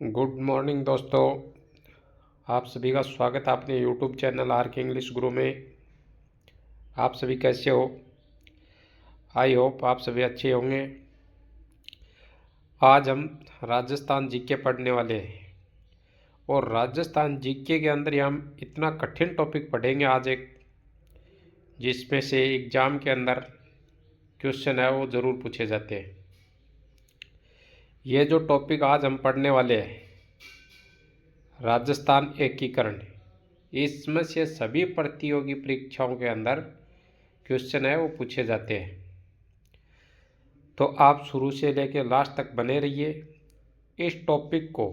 Good morning दोस्तों। आप सभी का स्वागत है अपने यूट्यूब चैनल आर के इंग्लिश गुरु में। आप सभी कैसे हो? आई होप आप सभी अच्छे होंगे। आज हम राजस्थान जीके पढ़ने वाले हैं और राजस्थान जीके के अंदर ही हम इतना कठिन टॉपिक पढ़ेंगे आज एक, जिसमें से एग्ज़ाम के अंदर क्वेश्चन है वो ज़रूर पूछे जाते हैं। ये जो टॉपिक आज हम पढ़ने वाले हैं राजस्थान एकीकरण, इसमें से सभी प्रतियोगी परीक्षाओं के अंदर क्वेश्चन है वो पूछे जाते हैं। तो आप शुरू से लेकर लास्ट तक बने रहिए। इस टॉपिक को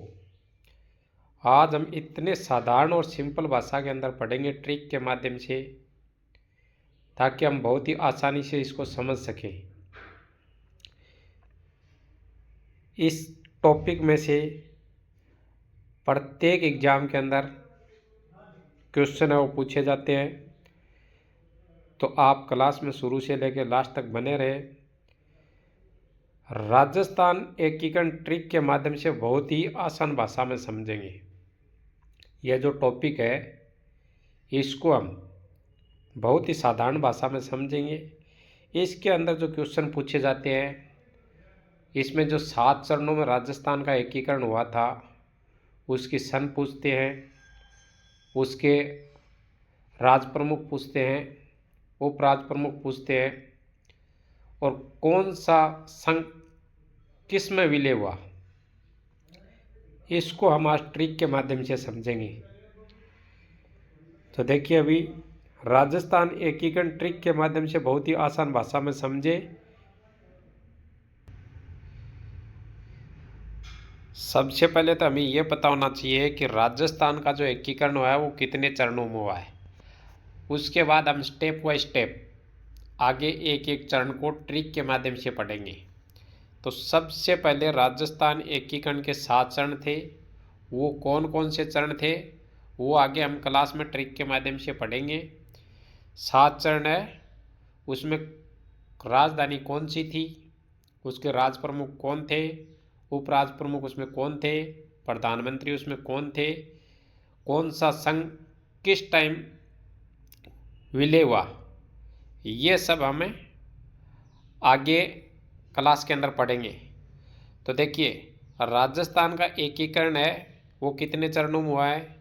आज हम इतने साधारण और सिंपल भाषा के अंदर पढ़ेंगे ट्रिक के माध्यम से, ताकि हम बहुत ही आसानी से इसको समझ सकें। इस टॉपिक में से प्रत्येक एग्जाम के अंदर क्वेश्चन है वो पूछे जाते हैं। तो आप क्लास में शुरू से लेकर लास्ट तक बने रहे। राजस्थान एकीकरण ट्रिक के माध्यम से बहुत ही आसान भाषा में समझेंगे। यह जो टॉपिक है इसको हम बहुत ही साधारण भाषा में समझेंगे। इसके अंदर जो क्वेश्चन पूछे जाते हैं, इसमें जो 7 चरणों में राजस्थान का एकीकरण हुआ था उसकी सन पूछते हैं, उसके राज प्रमुख पूछते हैं, उपराज प्रमुख पूछते हैं, और कौन सा संघ किस में विलय हुआ, इसको हम आज ट्रिक के माध्यम से समझेंगे। तो देखिए, अभी राजस्थान एकीकरण ट्रिक के माध्यम से बहुत ही आसान भाषा में समझे। सबसे पहले तो हमें यह पता होना चाहिए कि राजस्थान का जो एकीकरण हुआ है वो कितने चरणों में हुआ है। उसके बाद हम स्टेप बाय स्टेप आगे एक एक चरण को ट्रिक के माध्यम से पढ़ेंगे। तो सबसे पहले राजस्थान एकीकरण के 7 चरण थे। वो कौन कौन से चरण थे वो आगे हम क्लास में ट्रिक के माध्यम से पढ़ेंगे। 7 चरण है, उसमें राजधानी कौन सी थी, उसके राज प्रमुख कौन थे, उपराज प्रमुख उसमें कौन थे, प्रधानमंत्री उसमें कौन थे, कौन सा संघ किस टाइम विलय हुआ, ये सब हमें आगे क्लास के अंदर पढ़ेंगे। तो देखिए, राजस्थान का एकीकरण है वो कितने चरणों में हुआ है?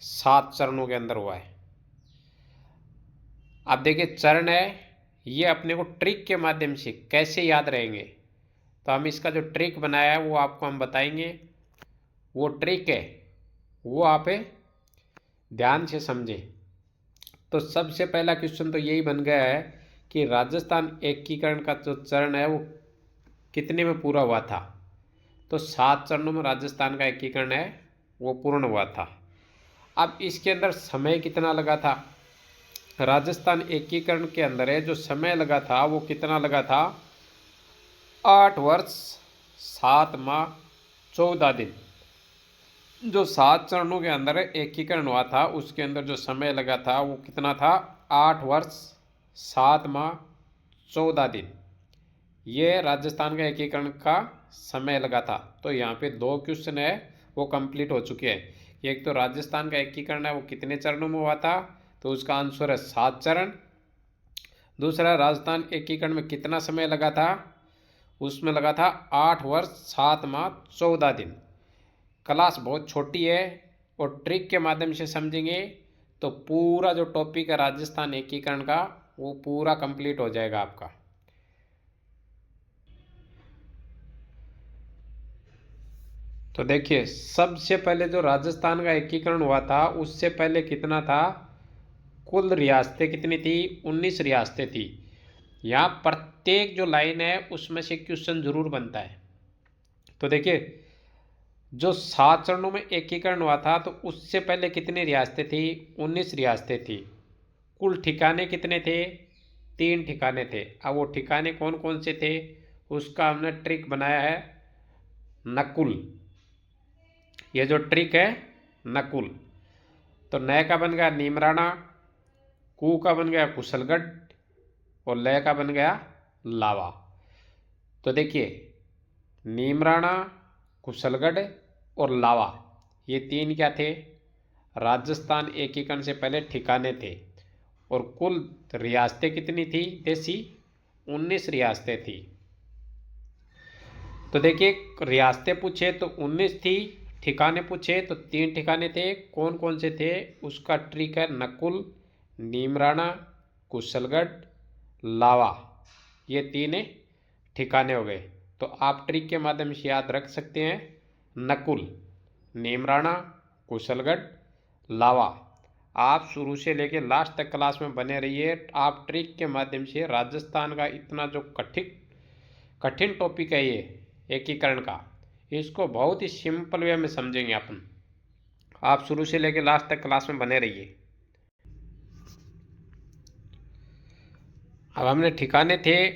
7 चरणों के अंदर हुआ है। अब देखिए, चरण है ये अपने को ट्रिक के माध्यम से कैसे याद रहेंगे, तो हम इसका जो ट्रिक बनाया है वो आपको हम बताएंगे। वो ट्रिक है वो आप ध्यान से समझें। तो सबसे पहला क्वेश्चन तो यही बन गया है कि राजस्थान एकीकरण का जो चरण है वो कितने में पूरा हुआ था। तो 7 चरणों में राजस्थान का एकीकरण है वो पूर्ण हुआ था। अब इसके अंदर समय कितना लगा था? राजस्थान एकीकरण के अंदर है जो समय लगा था वो कितना लगा था? 8 वर्ष 7 माह 14 दिन। जो 7 चरणों के अंदर एकीकरण हुआ था उसके अंदर जो समय लगा था वो कितना था? 8 वर्ष 7 माह 14 दिन। ये राजस्थान का एकीकरण का समय लगा था। तो यहाँ पे 2 क्वेश्चन है वो कंप्लीट हो चुके हैं। एक तो राजस्थान का एकीकरण है वो कितने चरणों में हुआ था, तो उसका आंसर है 7 चरण। दूसरा, राजस्थान एकीकरण में कितना समय लगा था, उसमें लगा था 8 वर्ष 7 माह 14 दिन। क्लास बहुत छोटी है और ट्रिक के माध्यम से समझेंगे तो पूरा जो टॉपिक है राजस्थान एकीकरण का वो पूरा कंप्लीट हो जाएगा आपका। तो देखिए, सबसे पहले जो राजस्थान का एकीकरण हुआ था उससे पहले कितना था? कुल रियासतें कितनी थी? 19 रियासतें थी। यहाँ प्रत्येक जो लाइन है उसमें से क्वेश्चन जरूर बनता है। तो देखिए, जो 7 चरणों में एकीकरण हुआ था तो उससे पहले कितनी रियासतें थी? 19 रियासतें थी। कुल ठिकाने कितने थे? 3 ठिकाने थे। अब वो ठिकाने कौन कौन से थे उसका हमने ट्रिक बनाया है नकुल। ये जो ट्रिक है नकुल। तो नय का बन गया नीमराणा, कू का बन गया कुशलगढ़ और लय का बन गया लावा। तो देखिए, नीमराणा, कुशलगढ़, और लावा, ये तीन क्या थे? राजस्थान एकीकरण से पहले ठिकाने थे। और कुल रियासतें कितनी थी देसी? 19 रियासतें थी। तो देखिए, रियासतें पूछे तो 19 थी, ठिकाने पूछे तो 3 ठिकाने थे। कौन कौन से थे? उसका ट्रिक है नकुल, नीमराणा, कुशलगढ़, लावा, ये 3 ठिकाने हो गए। तो आप ट्रिक के माध्यम से याद रख सकते हैं नकुल, नीमराणा, कुशलगढ़, लावा। आप शुरू से लेकर लास्ट तक क्लास में बने रहिए। आप ट्रिक के माध्यम से राजस्थान का इतना जो कठिन टॉपिक है ये एकीकरण का, इसको बहुत ही सिंपल वे में समझेंगे अपन। आप शुरू से लेकर लास्ट तक क्लास में बने रहिए। अब हमने ठिकाने थे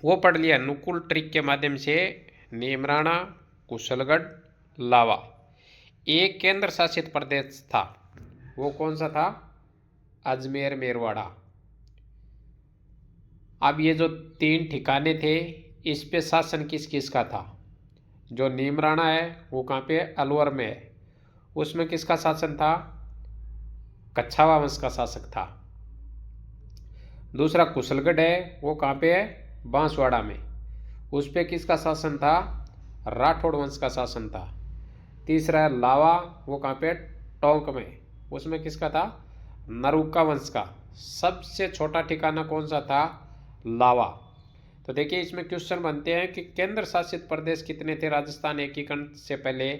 वो पढ़ लिया नुकुल ट्रिक के माध्यम से, नीमराणा, कुशलगढ़, लावा। एक केंद्र शासित प्रदेश था, वो कौन सा था? अजमेर मेरवाड़ा। अब ये जो 3 ठिकाने थे, इस पे शासन किस किस का था? जो नीमराणा है वो कहाँ पे? अलवर में है। उसमें किसका शासन था? कच्छावा वंश का शासक था। दूसरा कुशलगढ़ है, वो कहाँ पे है? बांसवाड़ा में। उस पे किसका शासन था? राठौड़ वंश का शासन था। तीसरा है लावा, वो कहाँ पे? टोंक में। उसमें किसका था? नरूका वंश का। सबसे छोटा ठिकाना कौन सा था? लावा। तो देखिए, इसमें क्वेश्चन बनते हैं कि केंद्र शासित प्रदेश कितने थे राजस्थान एकीकरण से पहले?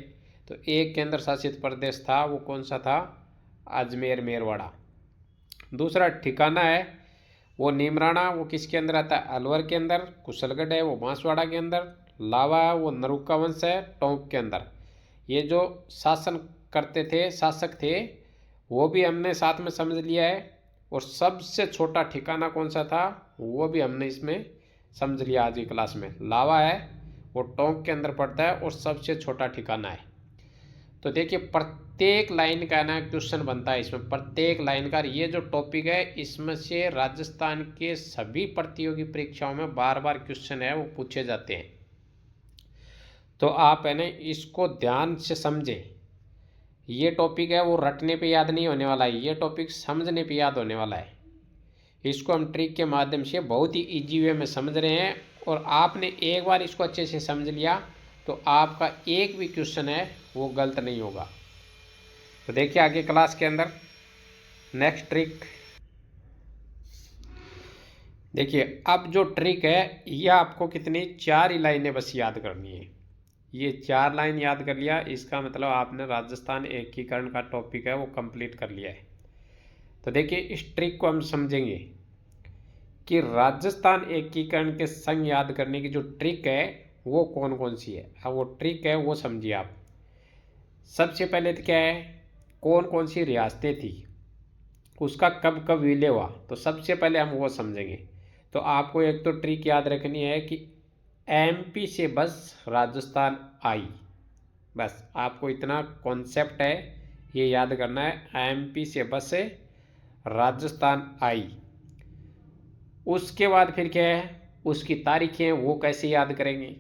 तो एक केंद्र शासित प्रदेश था, वो कौन सा था? अजमेर मेरवाड़ा। दूसरा ठिकाना है वो नीमराणा, वो किसके अंदर आता है? अलवर के अंदर। कुशलगढ़ है वो बांसवाड़ा के अंदर। लावा है वो नरूका वंश है टोंक के अंदर। ये जो शासन करते थे, शासक थे, वो भी हमने साथ में समझ लिया है। और सबसे छोटा ठिकाना कौन सा था, वो भी हमने इसमें समझ लिया आज की क्लास में। लावा है वो टोंक के अंदर पड़ता है और सबसे छोटा ठिकाना है। तो देखिए, प्रत्येक लाइन का ना क्वेश्चन बनता है इसमें, प्रत्येक लाइन का। ये जो टॉपिक है इसमें से राजस्थान के सभी प्रतियोगी परीक्षाओं में बार बार क्वेश्चन है वो पूछे जाते हैं। तो आप है ना इसको ध्यान से समझे। ये टॉपिक है वो रटने पे याद नहीं होने वाला है, ये टॉपिक समझने पे याद होने वाला है। इसको हम ट्रिक के माध्यम से बहुत ही इजी वे में समझ रहे हैं। और आपने एक बार इसको अच्छे से समझ लिया तो आपका एक भी क्वेश्चन है वो गलत नहीं होगा। तो देखिए आगे क्लास के अंदर नेक्स्ट ट्रिक देखिए। अब जो ट्रिक है ये आपको कितनी 4 ही लाइनें बस याद करनी है। ये 4 लाइन याद कर लिया, इसका मतलब आपने राजस्थान एकीकरण का टॉपिक है वो कंप्लीट कर लिया है। तो देखिए, इस ट्रिक को हम समझेंगे कि राजस्थान एकीकरण के संग याद करने की जो ट्रिक है वो कौन कौन सी है। अब वो ट्रिक है वो समझिए आप। सबसे पहले तो क्या है, कौन कौन सी रियासतें थी, उसका कब कब विलय हुआ, तो सबसे पहले हम वो समझेंगे। तो आपको एक तो ट्रिक याद रखनी है कि एमपी से बस राजस्थान आई। बस आपको इतना कॉन्सेप्ट है ये याद करना है, एमपी से बस से राजस्थान आई। उसके बाद फिर क्या है, उसकी तारीखें वो कैसे याद करेंगे,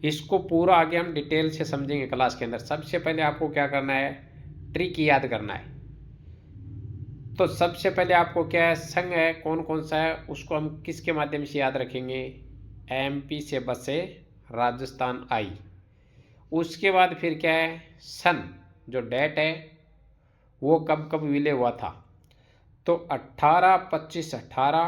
इसको पूरा आगे हम डिटेल से समझेंगे क्लास के अंदर। सबसे पहले आपको क्या करना है, ट्रिक याद करना है। तो सबसे पहले आपको क्या है, संघ है कौन कौन सा है उसको हम किसके माध्यम से याद रखेंगे? एमपी से बसे राजस्थान आई। उसके बाद फिर क्या है, सन जो डेट है वो कब कब विलय हुआ था। तो 18, 25, 18,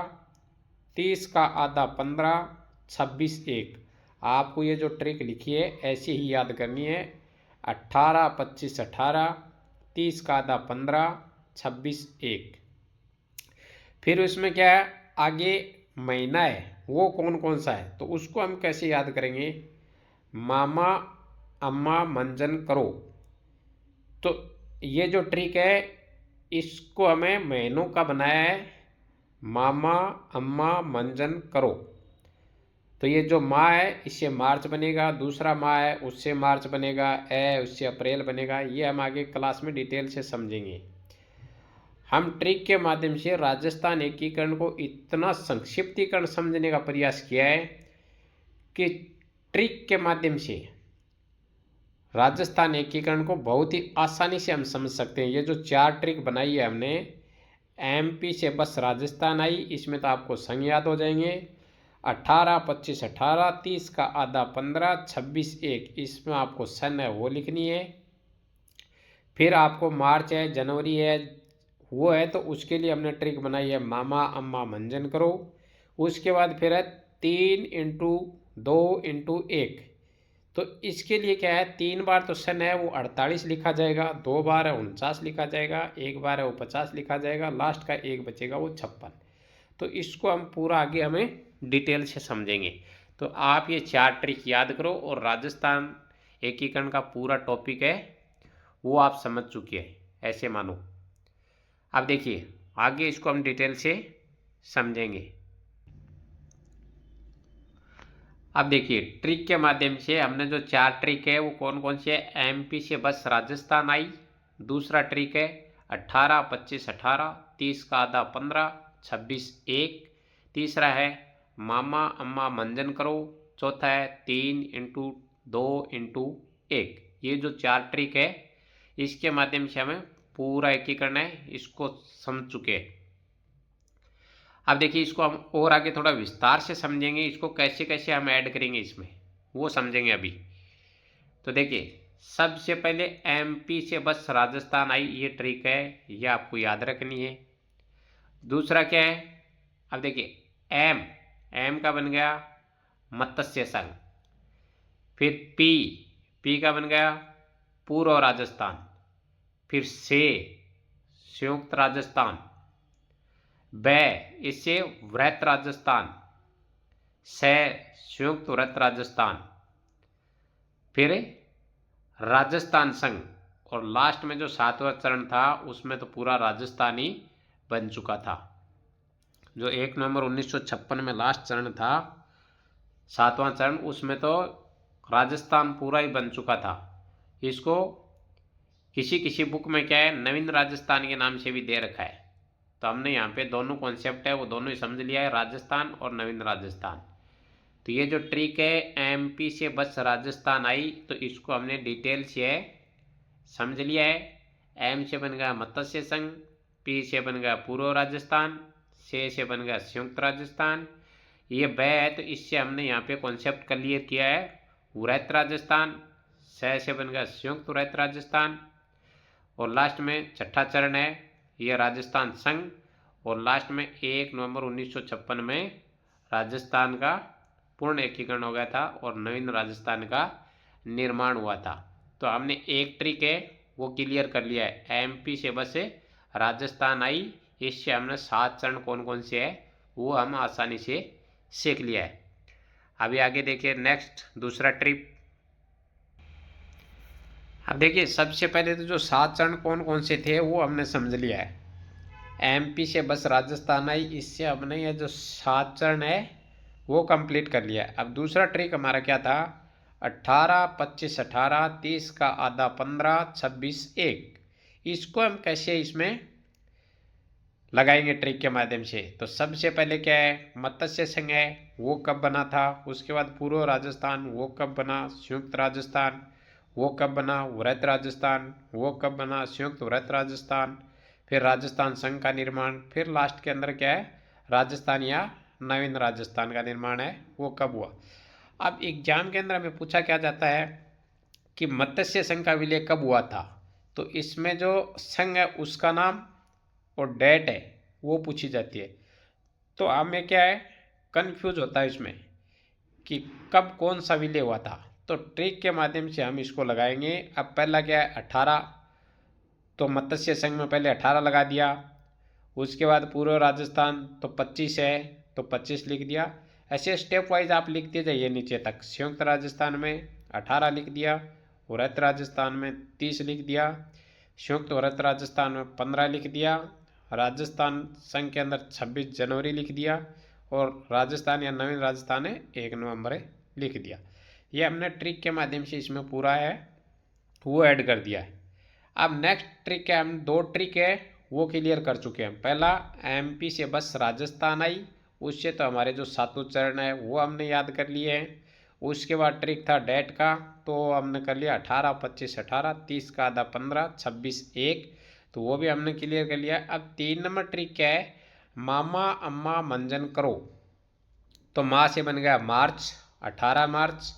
30 का आधा 15, 26, 1। आपको ये जो ट्रिक लिखी है ऐसे ही याद करनी है। 18, 25, 18, 30 का आधा 15, 26, 1। फिर उसमें क्या है, आगे महीना है वो कौन कौन सा है, तो उसको हम कैसे याद करेंगे? मामा अम्मा मंजन करो। तो ये जो ट्रिक है इसको हमें महीनों का बनाया है, मामा अम्मा मंजन करो। तो ये जो माह है इससे मार्च बनेगा, दूसरा माह है उससे मार्च बनेगा, उससे अप्रैल बनेगा। ये हम आगे क्लास में डिटेल से समझेंगे। हम ट्रिक के माध्यम से राजस्थान एकीकरण को इतना संक्षिप्तीकरण समझने का प्रयास किया है कि ट्रिक के माध्यम से राजस्थान एकीकरण को बहुत ही आसानी से हम समझ सकते हैं। ये जो 4 ट्रिक बनाई है हमने, एमपी से बस राजस्थान आई, इसमें तो आपको संग याद हो जाएंगे। 18, 25, 18, 30 का आधा 15, 26, 1, इसमें आपको सन है वो लिखनी है। फिर आपको मार्च है, जनवरी है, वो है तो उसके लिए हमने ट्रिक बनाई है मामा अम्मा मंजन करो। उसके बाद फिर है 3 इंटू 2 इंटू 1। तो इसके लिए क्या है, 3 बार तो सन है वो 48 लिखा जाएगा, 2 बार है 49 लिखा जाएगा, 1 बार है वो 50 लिखा जाएगा, लास्ट का 1 बचेगा वो 56। तो इसको हम पूरा आगे हमें डिटेल से समझेंगे। तो आप ये 4 ट्रिक याद करो और राजस्थान एकीकरण का पूरा टॉपिक है वो आप समझ चुके हैं, ऐसे मानो। अब देखिए आगे इसको हम डिटेल से समझेंगे। अब देखिए ट्रिक के माध्यम से हमने जो 4 ट्रिक है वो कौन कौन से है। एमपी से बस राजस्थान आई, दूसरा ट्रिक है 18, 25, 18, 30 का आधा 15, 26, 1, तीसरा है मामा अम्मा मंजन करो, चौथा है 3 इंटू 2 इंटू 1। ये जो 4 ट्रिक है इसके माध्यम से हमें पूरा एकीकरण है इसको समझ चुके हैं। अब देखिए इसको हम और आगे थोड़ा विस्तार से समझेंगे, इसको कैसे कैसे हम ऐड करेंगे इसमें वो समझेंगे अभी। तो देखिए सबसे पहले एमपी से बस राजस्थान आई, ये ट्रिक है, ये आपको याद रखनी है। दूसरा क्या है, अब देखिए एम, एम का बन गया मत्स्य संघ। फिर पी, पी का बन गया पूर्व राजस्थान। फिर से संयुक्त राजस्थान, बै इससे वृहत राजस्थान, से संयुक्त वृहत राजस्थान। फिर राजस्थान संघ, और लास्ट में जो 7वां चरण था उसमें तो पूरा राजस्थान ही बन चुका था। जो 1 नवंबर 1956 में लास्ट चरण था 7वां चरण, उसमें तो राजस्थान पूरा ही बन चुका था। इसको किसी किसी बुक में क्या है नवीन राजस्थान के नाम से भी दे रखा है। तो हमने यहाँ पे दोनों कॉन्सेप्ट है वो दोनों ही समझ लिया है, राजस्थान और नवीन राजस्थान। तो ये जो ट्रिक है एमपी से बस राजस्थान आई, तो इसको हमने डिटेल से समझ लिया है। एम से बन गया मत्स्य संघ, पी से बन गया पूर्व राजस्थान, से बन गया संयुक्त राजस्थान। ये बै है तो इससे हमने यहाँ पे कॉन्सेप्ट क्लियर किया है वृहत राजस्थान, से बन गया संयुक्त वृहत राजस्थान। और लास्ट में छठा चरण है ये राजस्थान संघ, और लास्ट में 1 नवंबर 1956 में राजस्थान का पूर्ण एकीकरण हो गया था और नवीन राजस्थान का निर्माण हुआ था। तो हमने एक ट्रिक है वो क्लियर कर लिया है, एमपी से बस राजस्थान आई, इससे हमने 7 चरण कौन कौन से है वो हम आसानी से सीख लिया है। अभी आगे देखिए नेक्स्ट दूसरा ट्रिक। अब देखिए सबसे पहले तो जो 7 चरण कौन कौन से थे वो हमने समझ लिया है। एमपी से बस राजस्थान आई, इससे हमने ये जो 7 चरण है वो कंप्लीट कर लिया है। अब दूसरा ट्रिक हमारा क्या था, 18, 25, 18, 30 का आधा 15, 26, 1। इसको हम कैसे इसमें लगाएंगे ट्रिक के माध्यम से। तो सबसे पहले क्या है मत्स्य संघ है वो कब बना था, उसके बाद पूर्व राजस्थान वो कब बना, संयुक्त राजस्थान वो कब बना, वृहत राजस्थान वो कब बना, संयुक्त वृहत राजस्थान, फिर राजस्थान संघ का निर्माण, फिर लास्ट के अंदर क्या है राजस्थान या नवीन राजस्थान का निर्माण है वो कब हुआ। अब एग्जाम के अंदर हमें पूछा क्या जाता है कि मत्स्य संघ का विलय कब हुआ था, तो इसमें जो संघ है उसका नाम और डेट है वो पूछी जाती है। तो हमें क्या है कंफ्यूज होता है इसमें कि कब कौन सा विलय हुआ था। तो ट्रिक के माध्यम से हम इसको लगाएंगे। अब पहला क्या है 18, तो मत्स्य संघ में पहले 18 लगा दिया। उसके बाद पूर्व राजस्थान तो 25 है तो 25 लिख दिया। ऐसे स्टेप वाइज आप लिखते जाइए नीचे तक। संयुक्त राजस्थान में 18 लिख दिया, वृहत राजस्थान में 30 लिख दिया, संयुक्त वृहत राजस्थान में 15 लिख दिया, राजस्थान संघ के अंदर 26 जनवरी लिख दिया, और राजस्थान या नवीन राजस्थान है 1 नवंबर लिख दिया। ये हमने ट्रिक के माध्यम से इसमें पूरा है वो ऐड कर दिया है। अब नेक्स्ट ट्रिक है, हम 2 ट्रिक है वो क्लियर कर चुके हैं। पहला एमपी से बस राजस्थान आई, उससे तो हमारे जो 7 चरण है वो हमने याद कर लिए हैं। उसके बाद ट्रिक था डेट का, तो हमने कर लिया 18, 25, 18, 30 का आधा 15, 26 1, तो वो भी हमने क्लियर कर लिया। अब 3 नंबर ट्रिक क्या है, मामा अम्मा मंजन करो। तो माँ से बन गया मार्च, 18 मार्च।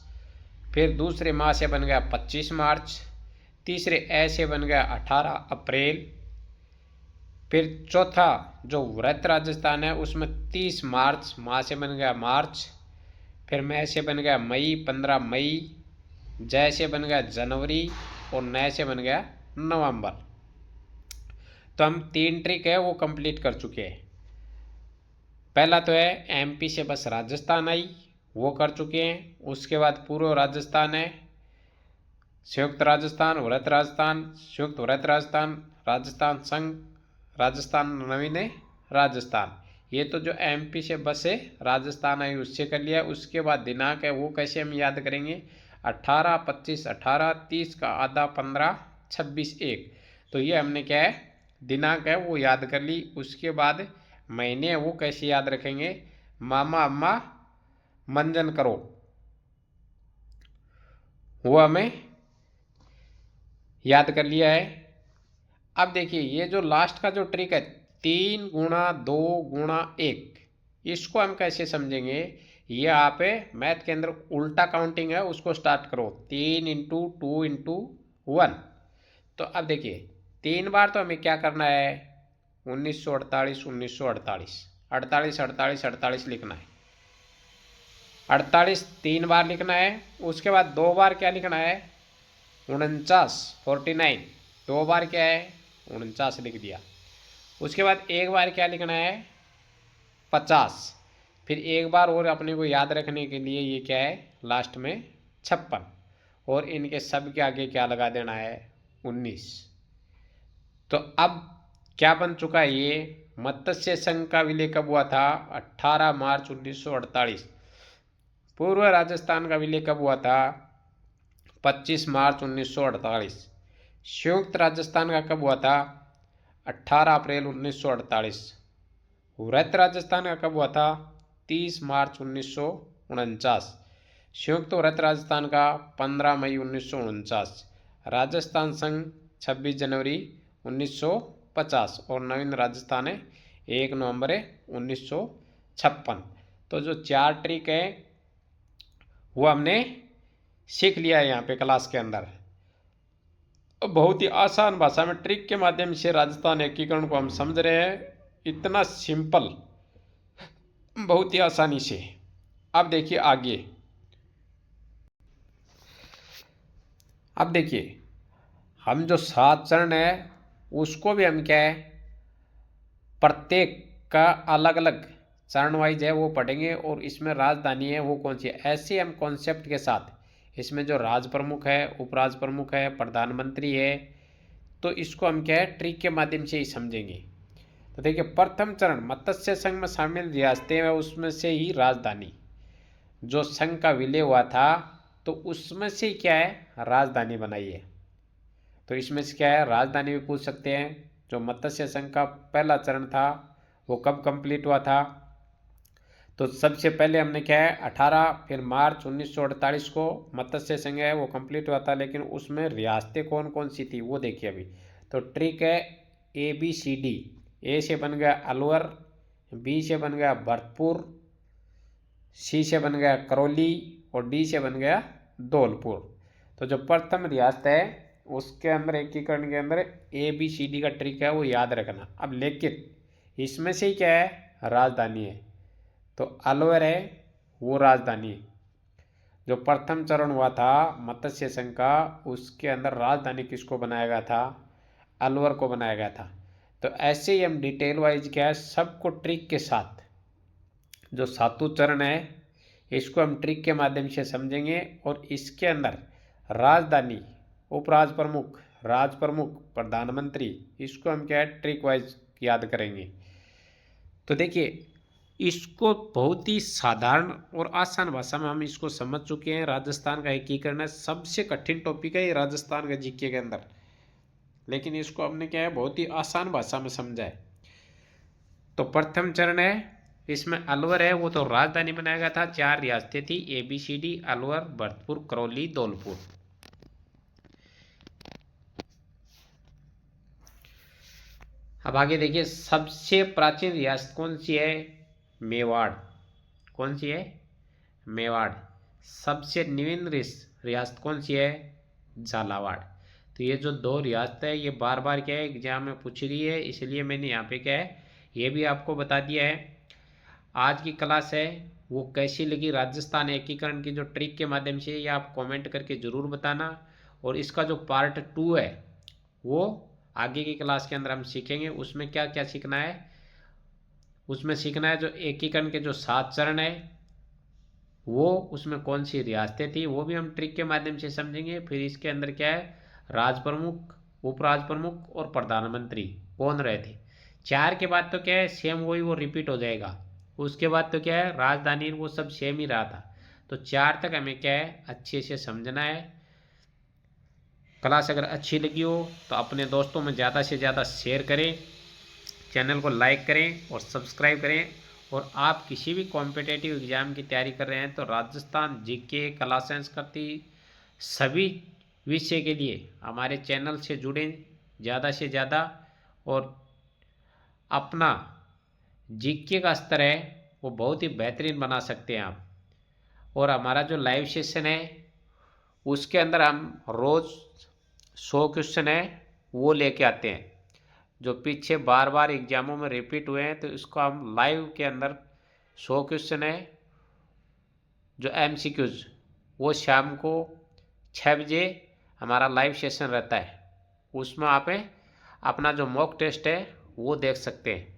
फिर दूसरे माह से बन गया 25 मार्च। तीसरे ए से बन गया 18 अप्रैल। फिर चौथा जो व्रत राजस्थान है उसमें 30 मार्च, माह से बन गया मार्च। फिर मैं से बन गया मई, 15 मई। जय से बन गया जनवरी और नए से बन गया नवंबर। तो हम 3 ट्रिक है वो कंप्लीट कर चुके हैं। पहला तो है एमपी से बस राजस्थान आई, वो कर चुके हैं। उसके बाद पूर्व राजस्थान है, संयुक्त राजस्थान, व्रत राजस्थान, संयुक्त व्रत राजस्थान, राजस्थान संघ, राजस्थान नवीन राजस्थान। ये तो जो एमपी से बस है राजस्थान आई उससे कर लिया। उसके बाद दिनांक है वो कैसे हम याद करेंगे, 18, 25, 18, 30 का आधा 15, 26 1। तो ये हमने क्या है दिनांक है वो याद कर ली। उसके बाद महीने है वो कैसे याद रखेंगे, मामा अम्मा मंजन करो, वो हमें याद कर लिया है। अब देखिए ये जो लास्ट का जो ट्रिक है 3 गुणा 2 गुणा 1, इसको हम कैसे समझेंगे। ये आप मैथ के अंदर उल्टा काउंटिंग है उसको स्टार्ट करो, 3 इंटू 2 इंटू 1। तो अब देखिए 3 बार तो हमें क्या करना है, 1948 1948 48 48 48 लिखना है। 48 3 बार लिखना है। उसके बाद 2 बार क्या लिखना है, 49 49, 2 बार क्या है 49 लिख दिया। उसके बाद 1 बार क्या लिखना है 50। फिर 1 बार और अपने को याद रखने के लिए ये क्या है लास्ट में 56, और इनके सब के आगे क्या लगा देना है 19। तो अब क्या बन चुका है, ये मत्स्य संघ का विलय कब हुआ था, 18 मार्च 1948। पूर्व राजस्थान का विलय कब हुआ था, 25 मार्च 1948। संयुक्त राजस्थान का कब हुआ था, 18 अप्रैल 1948। व्रत राजस्थान का कब हुआ था, 30 मार्च 1949। संयुक्त व्रत राजस्थान का 15 मई 1949। राजस्थान संघ 26 जनवरी 1950 और नवीन राजस्थान है 1 नवंबर 1956। तो जो 4 ट्रिक है वो हमने सीख लिया है यहाँ पे क्लास के अंदर। बहुत ही आसान भाषा में ट्रिक के माध्यम से राजस्थान एकीकरण को हम समझ रहे हैं, इतना सिंपल, बहुत ही आसानी से। अब देखिए आगे, अब देखिए हम जो 7 चरण है उसको भी हम क्या है प्रत्येक का अलग अलग चरण वाइज है वो पढ़ेंगे। और इसमें राजधानी है वो कौन सी है, ऐसे हम कॉन्सेप्ट के साथ इसमें जो राज प्रमुख है, उपराज प्रमुख है, प्रधानमंत्री है, तो इसको हम क्या है ट्रिक के माध्यम से ही समझेंगे। तो देखिए प्रथम चरण मत्स्य संघ में शामिल रियासतें हैं उसमें से ही राजधानी, जो संघ का विलय हुआ था तो उसमें से क्या है राजधानी बनाई है। तो इसमें से क्या है राजधानी भी पूछ सकते हैं। जो मत्स्य संघ का पहला चरण था वो कब कंप्लीट हुआ था, तो सबसे पहले हमने क्या है 18 फिर मार्च 1948 को मत्स्य संघ है वो कंप्लीट हुआ था। लेकिन उसमें रियासतें कौन कौन सी थी वो देखिए अभी। तो ट्रिक है ABCD। ए से बन गया अलवर, बी से बन गया भरतपुर, सी से बन गया करौली और डी से बन गया धौलपुर। तो जो प्रथम रियासत है उसके अंदर एकीकरण के अंदर ABCD का ट्रिक है वो याद रखना। अब लेकिन इसमें से ही क्या है राजधानी है, तो अलवर है वो राजधानी है। जो प्रथम चरण हुआ था मत्स्य संघ का उसके अंदर राजधानी किसको बनाया गया था, अलवर को बनाया गया था। तो ऐसे ही हम डिटेल वाइज क्या है सबको ट्रिक के साथ जो 7वां चरण है इसको हम ट्रिक के माध्यम से समझेंगे। और इसके अंदर राजधानी, उपराज प्रमुख, राज प्रमुख, प्रधानमंत्री, इसको हम क्या है ट्रिक वाइज याद करेंगे। तो देखिए इसको बहुत ही साधारण और आसान भाषा में हम इसको समझ चुके हैं। राजस्थान का एकीकरण है सबसे कठिन टॉपिक है ये राजस्थान का जीके के अंदर, लेकिन इसको हमने क्या है बहुत ही आसान भाषा में समझा है। तो प्रथम चरण है इसमें अलवर है वो तो राजधानी बनाया गया था। 4 रियासतें थी ABCD, अलवर, भरतपुर, करौली, धौलपुर। अब आगे देखिए, सबसे प्राचीन रियासत कौन सी है? मेवाड़। कौन सी है? मेवाड़। सबसे नवीन रियासत कौन सी है? झालावाड़। तो ये जो 2 रियासत है ये बार बार क्या है एग्जाम में पूछ रही है, इसलिए मैंने यहाँ पे क्या है ये भी आपको बता दिया है। आज की क्लास है वो कैसी लगी राजस्थान एकीकरण की जो ट्रिक के माध्यम से, ये आप कमेंट करके ज़रूर बताना। और इसका जो पार्ट 2 है वो आगे की क्लास के अंदर हम सीखेंगे। उसमें क्या क्या सीखना है? उसमें सीखना है जो एकीकरण के जो 7 चरण है वो, उसमें कौन सी रियासतें थी वो भी हम ट्रिक के माध्यम से समझेंगे। फिर इसके अंदर क्या है, राज प्रमुख, उपराज प्रमुख और प्रधानमंत्री कौन रहे थे। 4 के बाद तो क्या है सेम वही वो रिपीट हो जाएगा। उसके बाद तो क्या है राजधानी वो सब सेम ही रहा था। तो 4 तक हमें क्या है अच्छे से समझना है। क्लास अगर अच्छी लगी हो तो अपने दोस्तों में ज़्यादा से ज़्यादा शेयर करें, चैनल को लाइक करें और सब्सक्राइब करें। और आप किसी भी कॉम्पिटेटिव एग्ज़ाम की तैयारी कर रहे हैं तो राजस्थान जीके, कला संस्कृति सभी विषय के लिए हमारे चैनल से जुड़ें ज़्यादा से ज़्यादा। और अपना जीके का स्तर है वो बहुत ही बेहतरीन बना सकते हैं आप। और हमारा जो लाइव सेशन है उसके अंदर हम रोज़ 100 क्वेश्चन है वो लेके आते हैं, जो पीछे बार बार एग्जामों में रिपीट हुए हैं। तो इसको हम लाइव के अंदर 100 क्वेश्चन है जो MCQs वो शाम को 6 बजे हमारा लाइव सेशन रहता है। उसमें आप अपना जो मॉक टेस्ट है वो देख सकते हैं।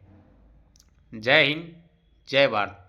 जय हिंद, जय भारत।